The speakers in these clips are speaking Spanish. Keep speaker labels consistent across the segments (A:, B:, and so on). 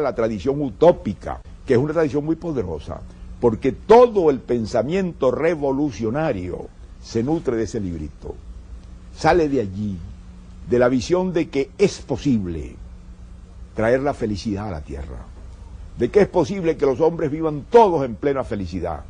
A: la tradición utópica, que es una tradición muy poderosa, porque todo el pensamiento revolucionario se nutre de ese librito, sale de allí, de la visión de que es posible traer la felicidad a la tierra, de que es posible que los hombres vivan todos en plena felicidad,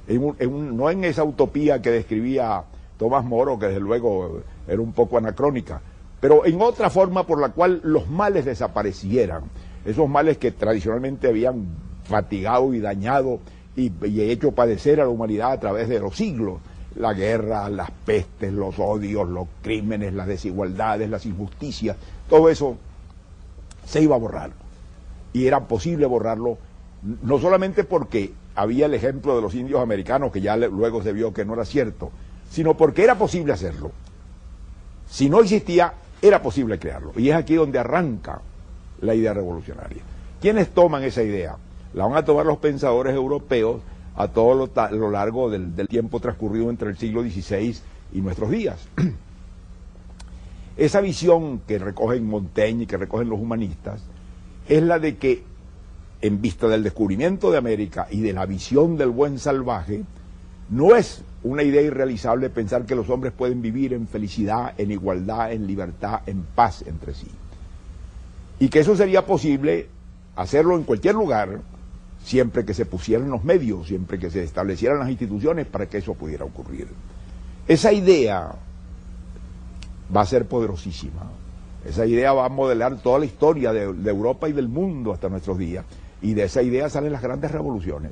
A: no en esa utopía que describía Tomás Moro, que desde luego era un poco anacrónica, pero en otra forma por la cual los males desaparecieran, esos males que tradicionalmente habían fatigado y dañado y hecho padecer a la humanidad a través de los siglos: la guerra, las pestes, los odios, los crímenes, las desigualdades, las injusticias. Todo eso se iba a borrar, y era posible borrarlo, no solamente porque había el ejemplo de los indios americanos, que ya luego se vio que no era cierto, sino porque era posible hacerlo. Si no existía, era posible crearlo, y es aquí donde arranca la idea revolucionaria. ¿Quiénes toman esa idea? La van a tomar los pensadores europeos a todo lo largo del tiempo transcurrido entre el siglo XVI y nuestros días. Esa visión que recogen Montaigne y que recogen los humanistas es la de que, en vista del descubrimiento de América y de la visión del buen salvaje, no es una idea irrealizable pensar que los hombres pueden vivir en felicidad, en igualdad, en libertad, en paz entre sí. Y que eso sería posible hacerlo en cualquier lugar, siempre que se pusieran los medios, siempre que se establecieran las instituciones para que eso pudiera ocurrir. Esa idea va a ser poderosísima. Esa idea va a modelar toda la historia de Europa y del mundo hasta nuestros días. Y de esa idea salen las grandes revoluciones.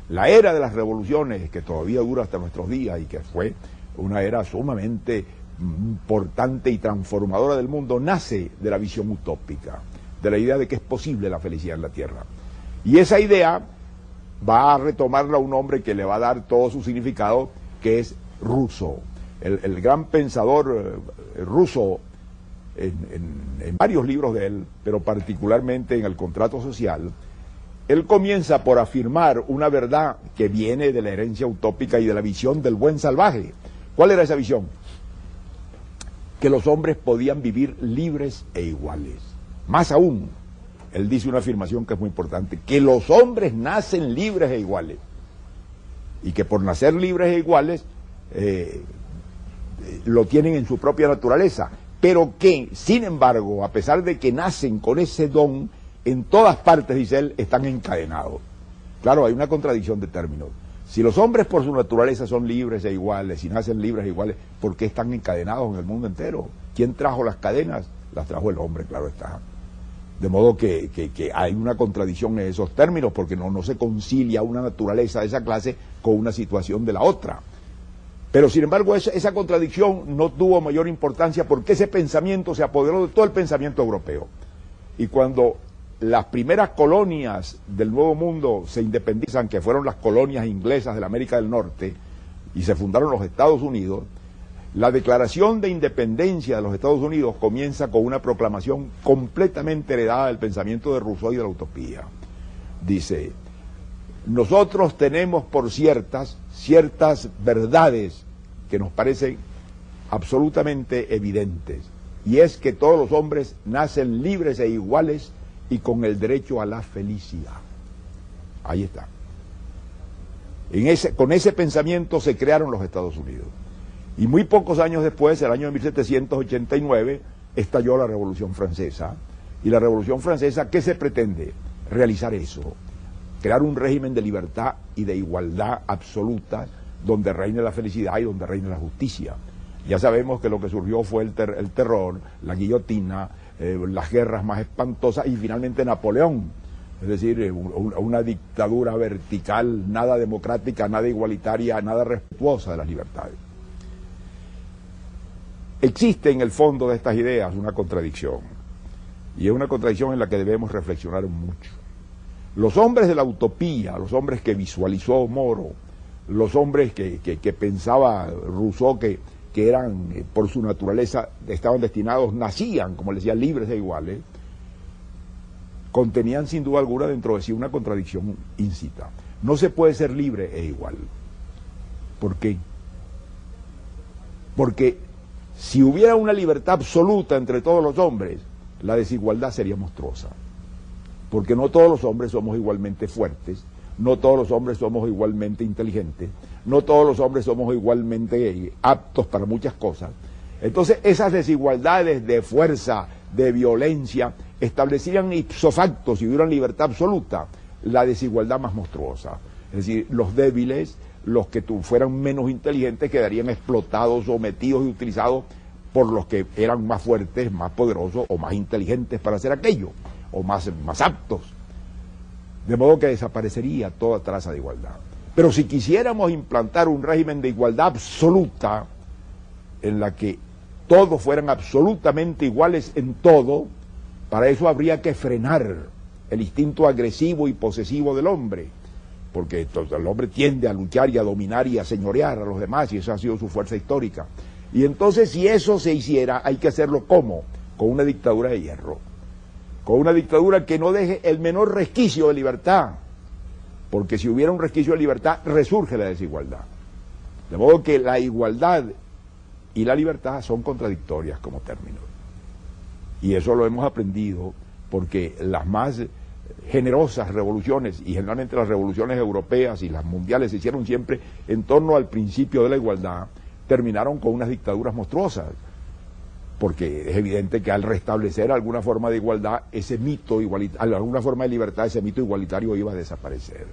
A: La era de las revoluciones, que todavía dura hasta nuestros días y que fue una era sumamente importante y transformadora del mundo, nace de la visión utópica, de la idea de que es posible la felicidad en la tierra. Y esa idea va a retomarla un hombre que le va a dar todo su significado, que es Rousseau, el gran pensador ruso, en varios libros de él, pero particularmente en El Contrato Social. Él comienza por afirmar una verdad que viene de la herencia utópica y de la visión del buen salvaje. ¿Cuál era esa visión? Que los hombres podían vivir libres e iguales. Más aún, él dice una afirmación que es muy importante: que los hombres nacen libres e iguales, y que por nacer libres e iguales lo tienen en su propia naturaleza, pero que, sin embargo, a pesar de que nacen con ese don, en todas partes, dice él, están encadenados. Claro, hay una contradicción de términos. Si los hombres por su naturaleza son libres e iguales, si nacen libres e iguales, ¿por qué están encadenados en el mundo entero? ¿Quién trajo las cadenas? Las trajo el hombre, claro está. De modo que hay una contradicción en esos términos, porque no se concilia una naturaleza de esa clase con una situación de la otra. Pero sin embargo esa contradicción no tuvo mayor importancia, porque ese pensamiento se apoderó de todo el pensamiento europeo. Y cuando las primeras colonias del Nuevo Mundo se independizan, que fueron las colonias inglesas de la América del Norte, y se fundaron los Estados Unidos, la declaración de independencia de los Estados Unidos comienza con una proclamación completamente heredada del pensamiento de Rousseau y de la utopía. Dice: nosotros tenemos por ciertas verdades que nos parecen absolutamente evidentes, y es que todos los hombres nacen libres e iguales y con el derecho a la felicidad. Ahí está. Con ese pensamiento se crearon los Estados Unidos. Y muy pocos años después, el año de 1789, estalló la Revolución Francesa. Y la Revolución Francesa, ¿qué se pretende? Realizar eso. Crear un régimen de libertad y de igualdad absoluta, donde reine la felicidad y donde reine la justicia. Ya sabemos que lo que surgió fue el terror, la guillotina, las guerras más espantosas, y finalmente Napoleón. Es decir, una dictadura vertical, nada democrática, nada igualitaria, nada respetuosa de las libertades. Existe en el fondo de estas ideas una contradicción, y es una contradicción en la que debemos reflexionar mucho. Los hombres de la utopía, los hombres que visualizó Moro, los hombres que pensaba Rousseau que eran, por su naturaleza, estaban destinados, nacían, como les decía, libres e iguales, contenían sin duda alguna dentro de sí una contradicción íncita. No se puede ser libre e igual. ¿Por qué? Porque si hubiera una libertad absoluta entre todos los hombres, la desigualdad sería monstruosa. porque no todos los hombres somos igualmente fuertes, no todos los hombres somos igualmente inteligentes, no todos los hombres somos igualmente aptos para muchas cosas. Entonces esas desigualdades de fuerza, de violencia, establecían ipso facto, si hubiera libertad absoluta, la desigualdad más monstruosa. Es decir, los débiles, los que fueran menos inteligentes, quedarían explotados, sometidos y utilizados por los que eran más fuertes, más poderosos o más inteligentes para hacer aquello, o más aptos. De modo que desaparecería toda traza de igualdad. Pero si quisiéramos implantar un régimen de igualdad absoluta, en la que todos fueran absolutamente iguales en todo, para eso habría que frenar el instinto agresivo y posesivo del hombre, porque el hombre tiende a luchar y a dominar y a señorear a los demás, y esa ha sido su fuerza histórica. Y entonces, si eso se hiciera, hay que hacerlo ¿cómo? Con una dictadura de hierro, con una dictadura que no deje el menor resquicio de libertad, porque si hubiera un resquicio de libertad, resurge la desigualdad. De modo que la igualdad y la libertad son contradictorias como términos. Y eso lo hemos aprendido porque las más generosas revoluciones, y generalmente las revoluciones europeas y las mundiales, se hicieron siempre en torno al principio de la igualdad, terminaron con unas dictaduras monstruosas, porque es evidente que al restablecer alguna forma de igualdad, ese mito igualitario, alguna forma de libertad, ese mito igualitario iba a desaparecer.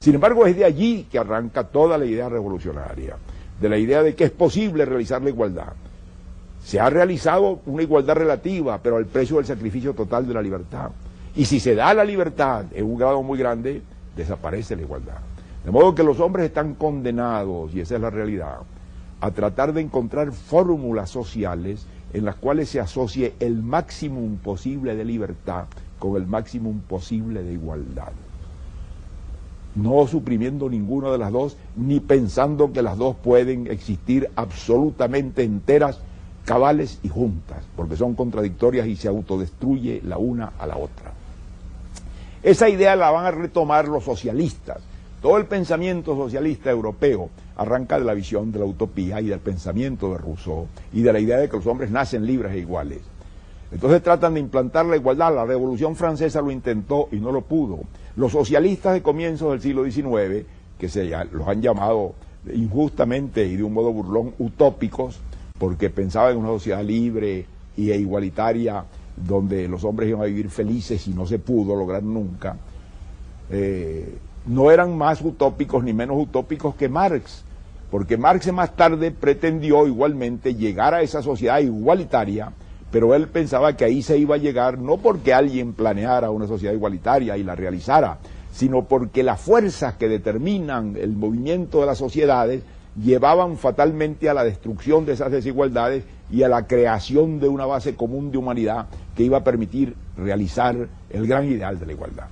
A: Sin embargo, es de allí que arranca toda la idea revolucionaria, de la idea de que es posible realizar la igualdad. Se ha realizado una igualdad relativa, pero al precio del sacrificio total de la libertad. Y si se da la libertad en un grado muy grande, desaparece la igualdad. De modo que los hombres están condenados, y esa es la realidad, a tratar de encontrar fórmulas sociales en las cuales se asocie el máximo posible de libertad con el máximo posible de igualdad. No suprimiendo ninguna de las dos, ni pensando que las dos pueden existir absolutamente enteras, cabales y juntas, porque son contradictorias y se autodestruye la una a la otra. Esa idea la van a retomar los socialistas. Todo el pensamiento socialista europeo arranca de la visión de la utopía y del pensamiento de Rousseau y de la idea de que los hombres nacen libres e iguales. Entonces tratan de implantar la igualdad. La Revolución Francesa lo intentó y no lo pudo. Los socialistas de comienzos del siglo XIX, que los han llamado injustamente y de un modo burlón utópicos, porque pensaban en una sociedad libre e igualitaria donde los hombres iban a vivir felices y no se pudo lograr nunca, no eran más utópicos ni menos utópicos que Marx, porque Marx más tarde pretendió igualmente llegar a esa sociedad igualitaria, pero él pensaba que ahí se iba a llegar no porque alguien planeara una sociedad igualitaria y la realizara, sino porque las fuerzas que determinan el movimiento de las sociedades llevaban fatalmente a la destrucción de esas desigualdades y a la creación de una base común de humanidad que iba a permitir realizar el gran ideal de la igualdad.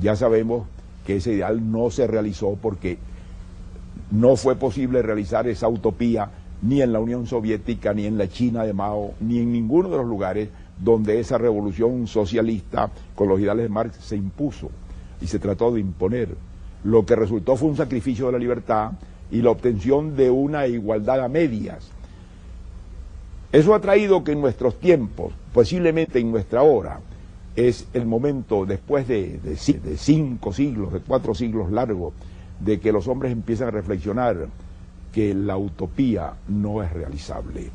A: Ya sabemos que ese ideal no se realizó porque no fue posible realizar esa utopía ni en la Unión Soviética, ni en la China de Mao, ni en ninguno de los lugares donde esa revolución socialista con los ideales de Marx se impuso y se trató de imponer. Lo que resultó fue un sacrificio de la libertad y la obtención de una igualdad a medias. Eso ha traído que en nuestros tiempos, posiblemente en nuestra hora, es el momento, después de 5 siglos, de 4 siglos largos, de que los hombres empiezan a reflexionar que la utopía no es realizable.